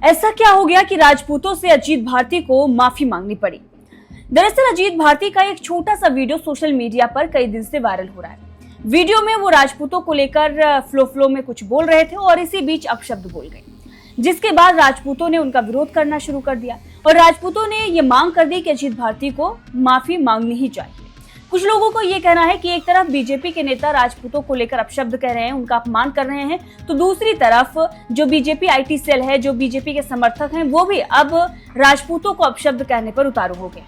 ऐसा क्या हो गया कि राजपूतों से अजीत भारती को माफी मांगनी पड़ी। दरअसल अजीत भारती का एक छोटा सा वीडियो सोशल मीडिया पर कई दिन से वायरल हो रहा है। वीडियो में वो राजपूतों को लेकर फ्लो में कुछ बोल रहे थे और इसी बीच अपशब्द बोल गए, जिसके बाद राजपूतों ने उनका विरोध करना शुरू कर दिया और राजपूतों ने ये मांग कर दी कि अजीत भारती को माफी मांगनी ही चाहिए। कुछ लोगों को ये कहना है कि एक तरफ बीजेपी के नेता राजपूतों को लेकर अपशब्द कह रहे हैं, उनका अपमान कर रहे हैं, तो दूसरी तरफ जो बीजेपी आईटी सेल है, जो बीजेपी के समर्थक हैं, वो भी अब राजपूतों को अपशब्द कहने पर उतारू हो गए।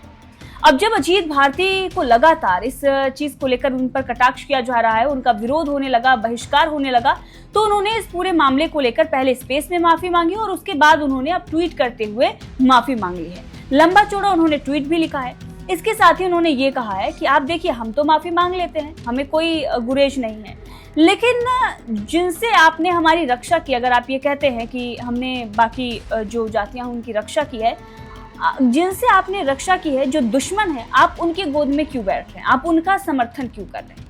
अब जब अजीत भारती को लगातार इस चीज को लेकर उन पर कटाक्ष किया जा रहा है, उनका विरोध होने लगा, बहिष्कार होने लगा, तो उन्होंने इस पूरे मामले को लेकर पहले स्पेस में माफी मांगी और उसके बाद उन्होंने अब ट्वीट करते हुए माफी मांग ली है। लंबा चौड़ा उन्होंने ट्वीट भी लिखा है। इसके साथ ही उन्होंने ये कहा है कि आप देखिए, हम तो माफी मांग लेते हैं, हमें कोई गुरेज नहीं है, लेकिन जिनसे आपने हमारी रक्षा की, अगर आप ये कहते हैं कि हमने बाकी जो जातियां उनकी रक्षा की है, जिनसे आपने रक्षा की है, जो दुश्मन है, आप उनके गोद में क्यों बैठ रहे हैं, आप उनका समर्थन क्यों कर रहे हैं,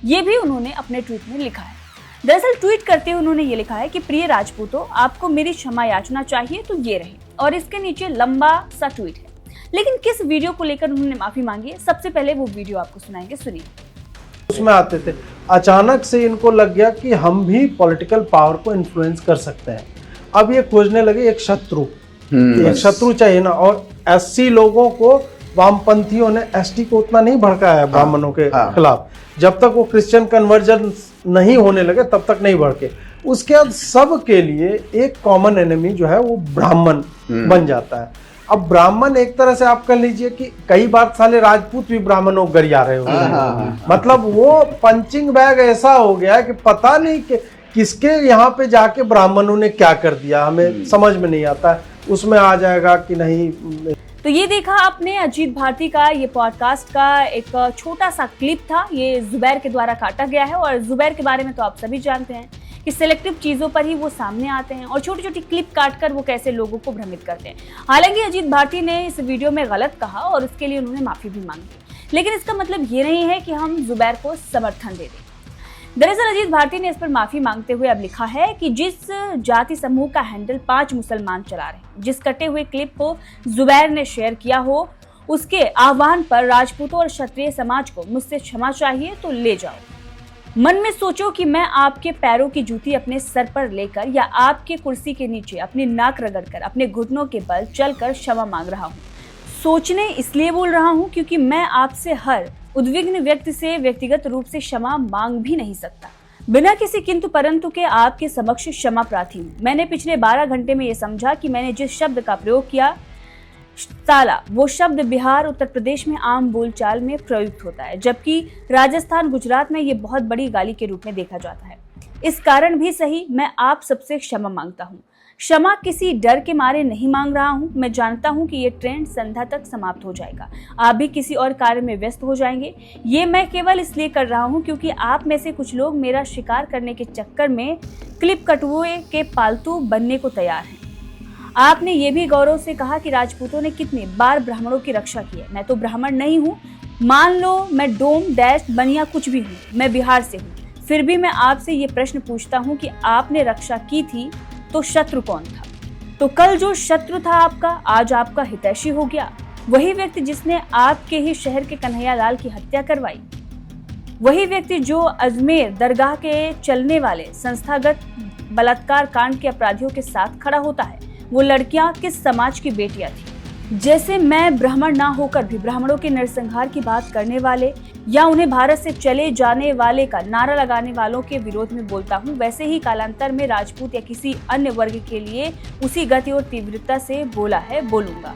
ये भी उन्होंने अपने ट्वीट में लिखा है। दरअसल ट्वीट करते हुए उन्होंने ये लिखा है कि प्रिय राजपूतों, आपको मेरी क्षमा याचना चाहिए तो ये रहे, और इसके नीचे लंबा सा ट्वीट है। लेकिन किस वीडियो को लेकर उन्होंने माफी मांगी है, सबसे पहले वो वीडियो आपको सुनाएंगे, सुनिए। उसमें आते थे, अचानक से इनको लग गया कि हम भी पॉलिटिकल पावर को इन्फ्लुएंस कर सकते हैं। अब ये खोजने लगे एक शत्रु चाहिए ना, और एससी लोगों को वामपंथियों ने एसटी को उतना नहीं भड़काया है ब्राह्मणों के खिलाफ। जब तक वो क्रिश्चियन कन्वर्जन नहीं होने लगे तब तक नहीं भड़के। उसके बाद सब के लिए एक कॉमन एनिमी जो है वो ब्राह्मण बन जाता है। अब ब्राह्मण एक तरह से आप कह लीजिए कि कई बार साले राजपूत भी ब्राह्मणों को गरिया रहे होते हैं। मतलब वो पंचिंग बैग ऐसा हो गया है कि पता नहीं कि किसके यहाँ पे जाके ब्राह्मणों ने क्या कर दिया, हमें समझ में नहीं आता है। उसमें आ जाएगा कि नहीं। तो ये देखा आपने अजीत भारती का ये पॉडकास्ट का एक छोटा सा क्लिप था, ये जुबैर के द्वारा काटा गया है। और जुबैर के बारे में तो आप सभी जानते हैं कि सिलेक्टिव चीजों पर ही वो सामने आते हैं और छोटी छोटी क्लिप काटकर वो कैसे लोगों को भ्रमित करते हैं। हालांकि अजीत भारती ने इस वीडियो में गलत कहा और उसके लिए उन्होंने माफी भी मांगी, लेकिन इसका मतलब ये नहीं है कि हम जुबैर को समर्थन दे दें। दरअसल अजीत भारती ने इस पर माफी मांगते हुए अब लिखा है कि जिस जाति समूह का हैंडल 5 मुसलमान चला रहे हैं, जिस कटे हुए क्लिप को जुबैर ने शेयर किया हो, उसके आह्वान पर राजपूतों और क्षत्रिय समाज को मुझसे क्षमा चाहिए तो ले जाओ। मन में सोचो कि मैं आपके पैरों की जूती अपने सर पर लेकर या आपके कुर्सी के नीचे अपनी नाक रगड़कर अपने घुटनों के बल चलकर क्षमा मांग रहा हूँ। सोचने इसलिए बोल रहा हूँ क्योंकि मैं आपसे हर उद्विग्न व्यक्ति से व्यक्तिगत रूप से क्षमा मांग भी नहीं सकता, बिना किसी किंतु परंतु के आपके समक्ष क्षमा प्रार्थी हूँ। मैंने पिछले 12 घंटे में ये समझा कि मैंने जिस शब्द का प्रयोग किया साला, वो शब्द बिहार उत्तर प्रदेश में आम बोलचाल में प्रयुक्त होता है, जबकि राजस्थान गुजरात में ये बहुत बड़ी गाली के रूप में देखा जाता है। इस कारण भी सही मैं आप सबसे क्षमा मांगता हूँ। क्षमा किसी डर के मारे नहीं मांग रहा हूँ। मैं जानता हूँ कि ये ट्रेंड संध्या तक समाप्त हो जाएगा, आप भी किसी और कार्य में व्यस्त हो जाएंगे। ये मैं केवल इसलिए कर रहा हूँ क्योंकि आप में से कुछ लोग मेरा शिकार करने के चक्कर में क्लिप कटुए के पालतू बनने को तैयार हैं। आपने ये भी गौरव से कहा कि राजपूतों ने कितनी बार ब्राह्मणों की रक्षा की है। मैं तो ब्राह्मण नहीं हूँ, मान लो मैं डोम डैश बनिया कुछ भी हूँ, मैं बिहार से हूँ, फिर भी मैं आपसे ये प्रश्न पूछता हूँ कि आपने रक्षा की थी तो शत्रु कौन था? तो कल जो शत्रु था आपका, आज आपका हितैषी हो गया। वही व्यक्ति जिसने आपके ही शहर के कन्हैया लाल की हत्या करवाई, वही व्यक्ति जो अजमेर दरगाह के चलने वाले संस्थागत बलात्कार कांड के अपराधियों के साथ खड़ा होता है। वो लड़कियां किस समाज की बेटियां थी? जैसे मैं ब्राह्मण ना होकर भी ब्राह्मणों के नरसंहार की बात करने वाले या उन्हें भारत से चले जाने वाले का नारा लगाने वालों के विरोध में बोलता हूँ, वैसे ही कालांतर में राजपूत या किसी अन्य वर्ग के लिए उसी गति और तीव्रता से बोला है, बोलूंगा।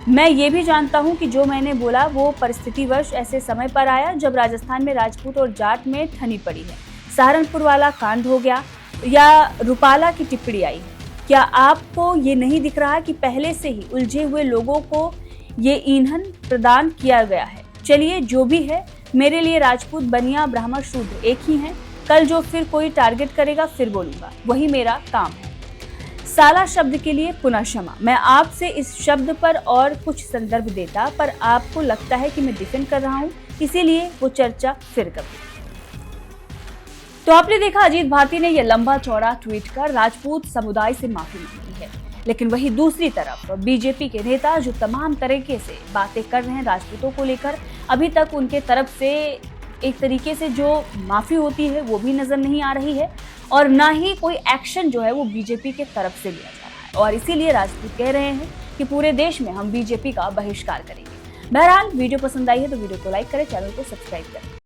मैं ये भी जानता हूँ कि जो मैंने बोला वो परिस्थितिवश ऐसे समय पर आया जब राजस्थान में राजपूत और जाट में ठनी पड़ी है। सहारनपुर वाला कांड हो गया या रूपाला की टिप्पणी आई है। क्या आपको ये नहीं दिख रहा कि पहले से ही उलझे हुए लोगों को ये ईंधन प्रदान किया गया है? चलिए जो भी है, मेरे लिए राजपूत बनिया ब्राह्मण शूद्र एक ही हैं। कल जो फिर कोई टारगेट करेगा फिर बोलूंगा, वही मेरा काम है। साला शब्द के लिए पुनः क्षमा। मैं आपसे इस शब्द पर और कुछ संदर्भ देता, पर आपको लगता है कि मैं डिफेंड कर रहा हूँ, इसीलिए वो चर्चा फिर कभी। तो आपने देखा अजीत भारती ने यह लंबा चौड़ा ट्वीट कर राजपूत समुदाय से माफी मांगी। रही है। लेकिन वही दूसरी तरफ बीजेपी के नेता जो तमाम तरीके से बातें कर रहे हैं राजपूतों को लेकर, अभी तक उनके तरफ से एक तरीके से जो माफी होती है वो भी नजर नहीं आ रही है और ना ही कोई एक्शन जो है वो बीजेपी के तरफ से लिया जा रहा है। और इसीलिए राजपूत कह रहे हैं कि पूरे देश में हम बीजेपी का बहिष्कार करेंगे। बहरहाल वीडियो पसंद आई है तो वीडियो को लाइक करें, चैनल को सब्सक्राइब करें।